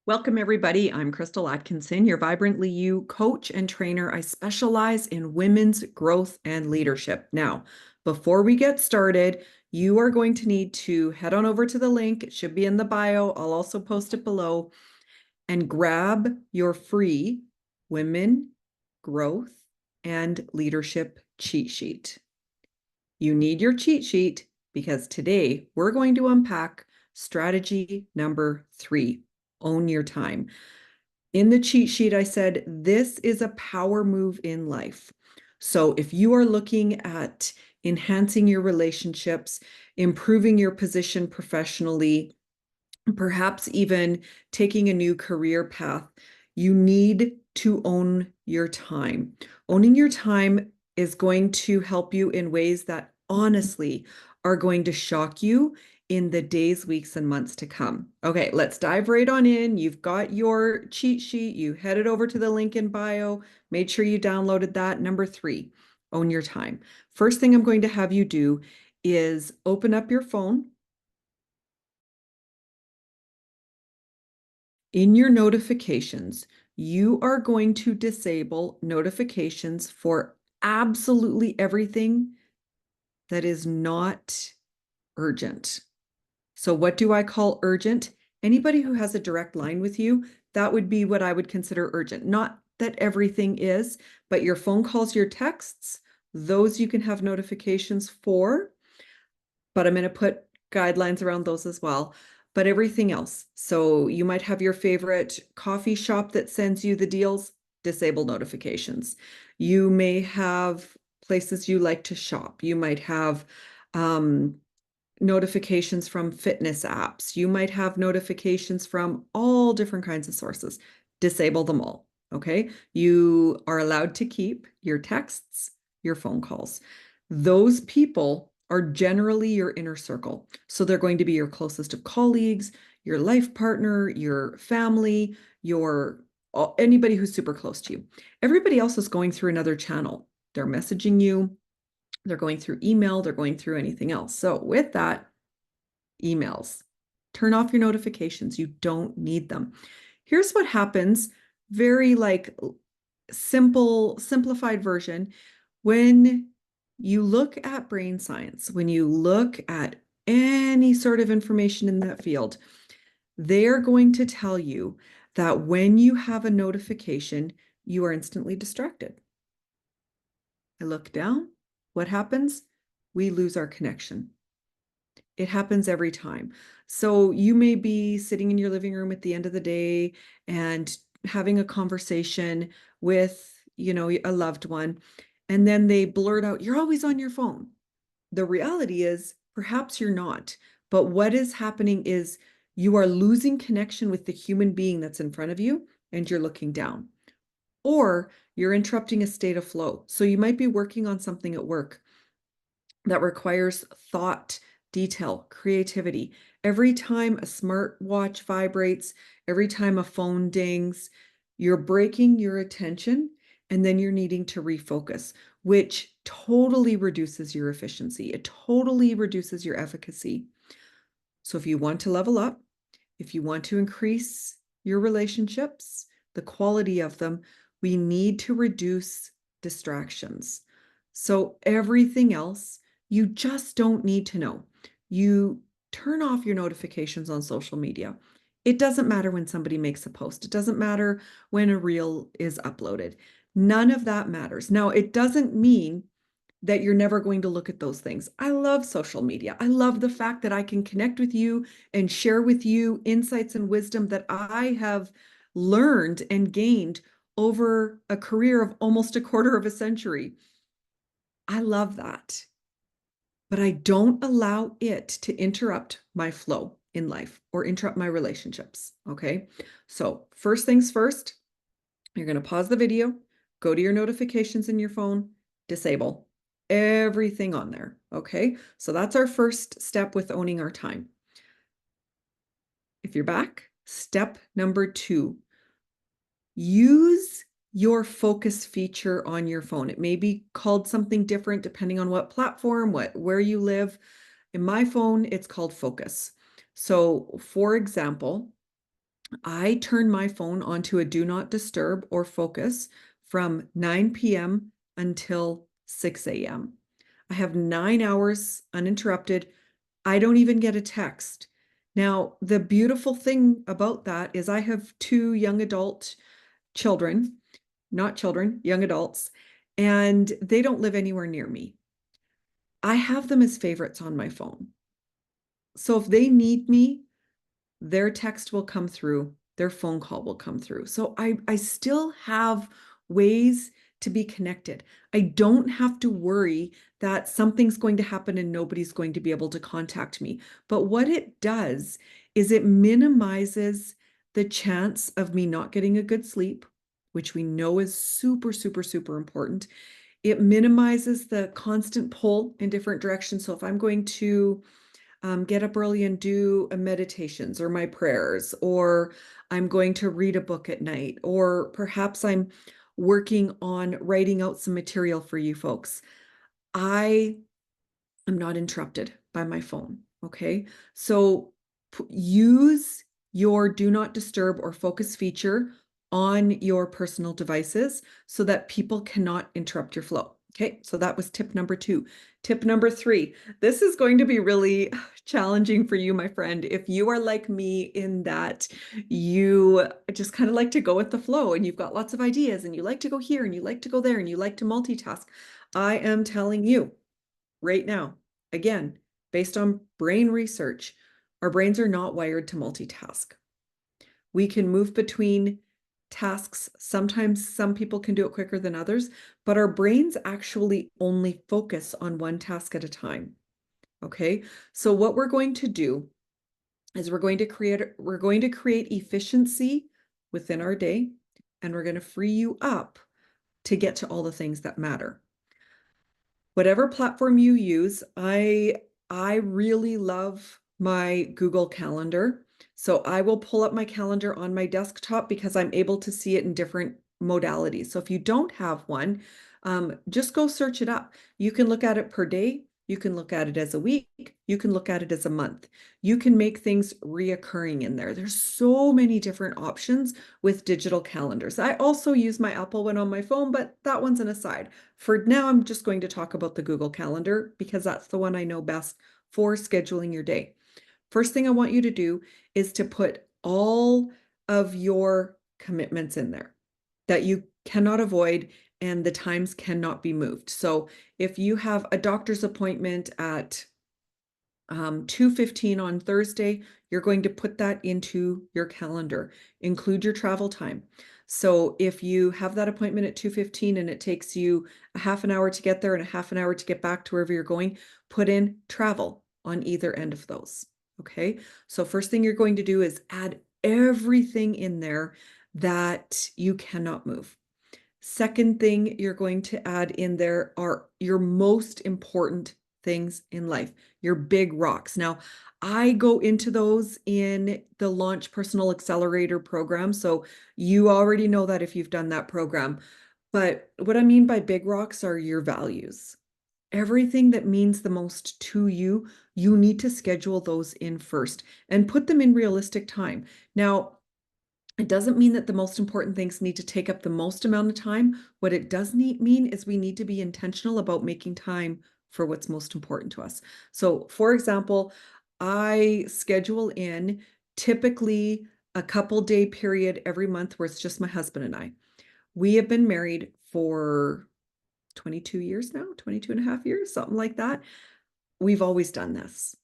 Welcome, everybody. I'm Crystal Atkinson, your Vibrantly You coach and trainer. I specialize in women's growth and leadership. Now, before we get started, you are going to need to head on over to the link. It should be in the bio. I'll also post it below and grab your free Women, Growth, and Leadership cheat sheet. You need your cheat sheet because today we're going to unpack strategy number 3. Own your time. In the cheat sheet, I said, this is a power move in life. So if you are looking at enhancing your relationships, improving your position professionally, perhaps even taking a new career path, you need to own your time. Owning your time is going to help you in ways that honestly are going to shock you in the days, weeks, and months to come. Okay, let's dive right on in. You've got your cheat sheet. You headed over to the link in bio. Made sure you downloaded that. Number 3, own your time. First thing I'm going to have you do is open up your phone. In your notifications, you are going to disable notifications for absolutely everything that is not urgent. So what do I call urgent? Anybody who has a direct line with you, that would be what I would consider urgent. Not that everything is, but your phone calls, your texts, those you can have notifications for, but I'm going to put guidelines around those as well. But everything else. So you might have your favorite coffee shop that sends you the deals, disable notifications. You may have places you like to shop. You might have notifications from fitness apps. You might have notifications from all different kinds of sources. Disable them all. Okay. You are allowed to keep your texts, your phone calls. Those people are generally your inner circle. So they're going to be your closest of colleagues, your life partner, your family, anybody who's super close to you. Everybody else is going through another channel. They're messaging you, they're going through email, they're going through anything else. So with that, emails, turn off your notifications. You don't need them. Here's what happens, very simplified version. When you look at brain science, when you look at any sort of information in that field, they're going to tell you that when you have a notification, you are instantly distracted. I look down. What happens? We lose our connection. It happens every time. So you may be sitting in your living room at the end of the day and having a conversation with, a loved one, and then they blurt out, "You're always on your phone." The reality is, perhaps you're not, but what is happening is you are losing connection with the human being that's in front of you and you're looking down. Or you're interrupting a state of flow. So you might be working on something at work that requires thought, detail, creativity. Every time a smartwatch vibrates, every time a phone dings, you're breaking your attention and then you're needing to refocus, which totally reduces your efficiency. It totally reduces your efficacy. So if you want to level up, if you want to increase your relationships, the quality of them, we need to reduce distractions. So everything else, you just don't need to know. You turn off your notifications on social media. It doesn't matter when somebody makes a post. It doesn't matter when a reel is uploaded. None of that matters. Now, it doesn't mean that you're never going to look at those things. I love social media. I love the fact that I can connect with you and share with you insights and wisdom that I have learned and gained over a career of almost a quarter of a century. I love that. But I don't allow it to interrupt my flow in life or interrupt my relationships. Okay. So, first things first, you're going to pause the video, go to your notifications in your phone, disable everything on there. Okay. So, that's our first step with owning our time. If you're back, step number 2, use your focus feature on your phone. It may be called something different depending on what platform, where you live. In my phone, it's called focus. So for example, I turn my phone onto a do not disturb or focus from 9 p.m. until 6 a.m. I have 9 hours uninterrupted. I don't even get a text. Now, the beautiful thing about that is I have two young adult children, not children, young adults, and they don't live anywhere near me. I have them as favorites on my phone. So if they need me, their text will come through, their phone call will come through. So I still have ways to be connected. I don't have to worry that something's going to happen and nobody's going to be able to contact me. But what it does is it minimizes the chance of me not getting a good sleep, which we know is super, super, super important. It minimizes the constant pull in different directions. So if I'm going to get up early and do a meditations or my prayers, or I'm going to read a book at night, or perhaps I'm working on writing out some material for you folks. I am not interrupted by my phone. Okay. So use your do not disturb or focus feature on your personal devices so that people cannot interrupt your flow. Okay. So that was tip number 2. Tip number 3. This is going to be really challenging for you, my friend. If you are like me in that you just kind of like to go with the flow and you've got lots of ideas and you like to go here and you like to go there and you like to multitask, I am telling you right now, again, based on brain research, our brains are not wired to multitask. We can move between tasks. Sometimes some people can do it quicker than others, but our brains actually only focus on one task at a time. Okay, so what we're going to do is we're going to create efficiency within our day, and we're going to free you up to get to all the things that matter. Whatever platform you use, I really love my Google Calendar. So I will pull up my calendar on my desktop because I'm able to see it in different modalities. So if you don't have one, just go search it up. You can look at it per day. You can look at it as a week. You can look at it as a month. You can make things reoccurring in there. There's so many different options with digital calendars. I also use my Apple one on my phone, but that one's an aside. For now, I'm just going to talk about the Google Calendar because that's the one I know best for scheduling your day. First thing I want you to do is to put all of your commitments in there that you cannot avoid and the times cannot be moved. So if you have a doctor's appointment at 2:15 on Thursday, you're going to put that into your calendar. Include your travel time. So if you have that appointment at 2:15 and it takes you a half an hour to get there and a half an hour to get back to wherever you're going, put in travel on either end of those. Okay. So first thing you're going to do is add everything in there that you cannot move. Second thing you're going to add in there are your most important things in life, your big rocks. Now, I go into those in the Launch Personal Accelerator program. So you already know that if you've done that program. But what I mean by big rocks are your values. Everything that means the most to you, you need to schedule those in first and put them in realistic time. Now, it doesn't mean that the most important things need to take up the most amount of time. What it does mean is we need to be intentional about making time for what's most important to us. So, for example, I schedule in typically a couple day period every month where it's just my husband and I. We have been married for 22 years now, 22 and a half years, something like that. We've always done this.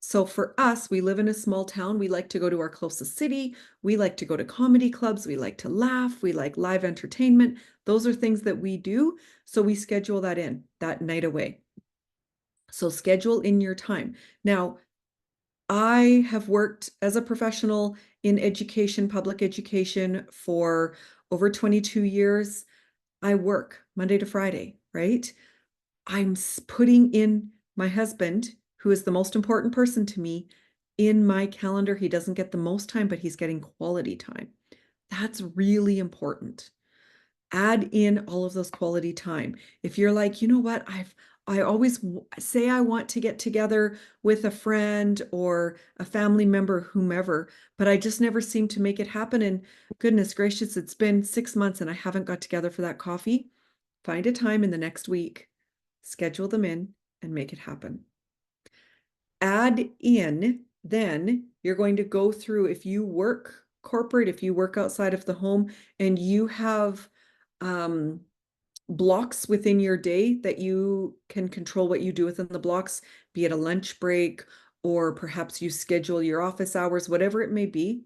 So for us, we live in a small town. We like to go to our closest city. We like to go to comedy clubs. We like to laugh. We like live entertainment. Those are things that we do. So we schedule that in that night away. So schedule in your time. Now, I have worked as a professional in education, public education for over 22 years. I work Monday to Friday, right? I'm putting in my husband, who is the most important person to me, in my calendar. He doesn't get the most time, but he's getting quality time. That's really important. Add in all of those quality time. If you're like, you know what, I always say I want to get together with a friend or a family member, whomever, but I just never seem to make it happen. And goodness gracious, it's been 6 months and I haven't got together for that coffee. Find a time in the next week, schedule them in, and make it happen. Add in, then you're going to go through, if you work corporate, if you work outside of the home, and you have blocks within your day that you can control what you do within the blocks, be it a lunch break, or perhaps you schedule your office hours, whatever it may be.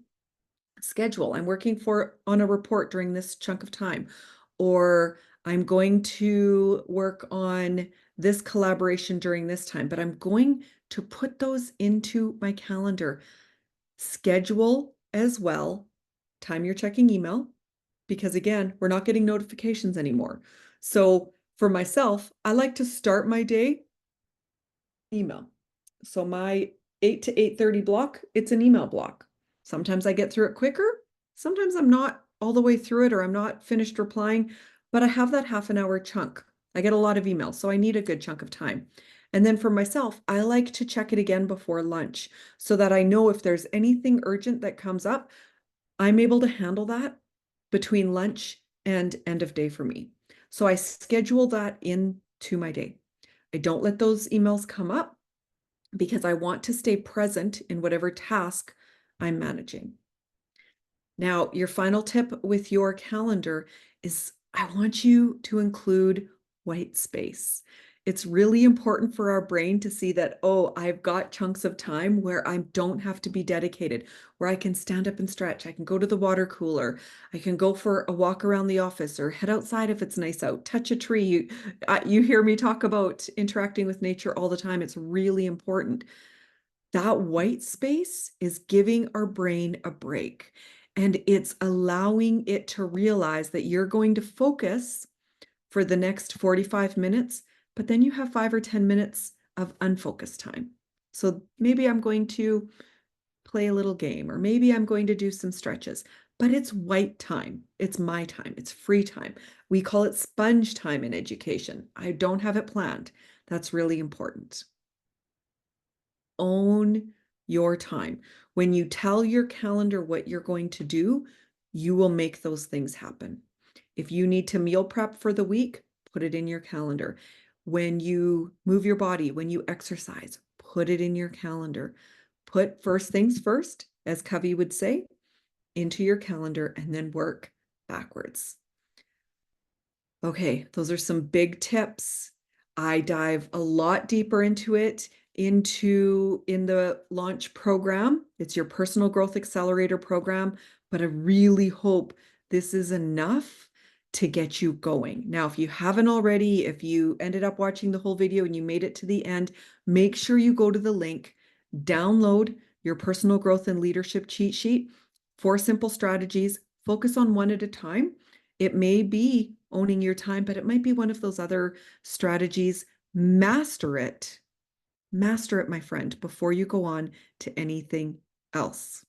Schedule, I'm working on a report during this chunk of time, or I'm going to work on this collaboration during this time, but I'm going to put those into my calendar. Schedule as well, time you're checking email, because again, we're not getting notifications anymore. So for myself, I like to start my day email. So my 8 to 8:30 block, it's an email block. Sometimes I get through it quicker. Sometimes I'm not all the way through it or I'm not finished replying, but I have that half an hour chunk. I get a lot of emails, so I need a good chunk of time. And then for myself, I like to check it again before lunch so that I know if there's anything urgent that comes up, I'm able to handle that between lunch and end of day for me. So I schedule that into my day. I don't let those emails come up because I want to stay present in whatever task I'm managing. Now, your final tip with your calendar is I want you to include white space. It's really important for our brain to see that, oh, I've got chunks of time where I don't have to be dedicated, where I can stand up and stretch. I can go to the water cooler. I can go for a walk around the office or head outside if it's nice out, touch a tree. You hear me talk about interacting with nature all the time. It's really important. That white space is giving our brain a break, and it's allowing it to realize that you're going to focus for the next 45 minutes, but then you have 5 or 10 minutes of unfocused time. So maybe I'm going to play a little game, or maybe I'm going to do some stretches, but it's white time. It's my time. It's free time. We call it sponge time in education. I don't have it planned. That's really important. Own your time. When you tell your calendar what you're going to do, you will make those things happen. If you need to meal prep for the week, put it in your calendar. When you move your body, when you exercise, put it in your calendar. Put first things first, as Covey would say, into your calendar and then work backwards. Okay, those are some big tips. I dive a lot deeper into it in the launch program. It's your personal growth accelerator program, but I really hope this is enough to get you going. Now, if you haven't already, if you ended up watching the whole video and you made it to the end, make sure you go to the link, download your personal growth and leadership cheat sheet, 4 simple strategies, focus on one at a time. It may be owning your time, but it might be one of those other strategies. Master it, my friend, before you go on to anything else.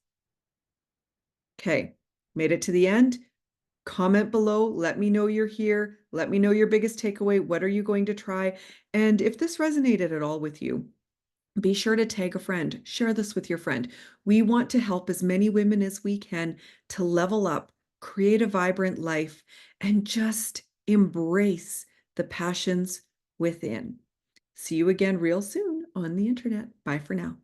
Okay, made it to the end. Comment below, let me know you're here. Let me know your biggest takeaway. What are you going to try? And if this resonated at all with you, be sure to tag a friend. Share this with your friend. We want to help as many women as we can to level up, create a vibrant life, and just embrace the passions within. See you again real soon on the internet. Bye for now.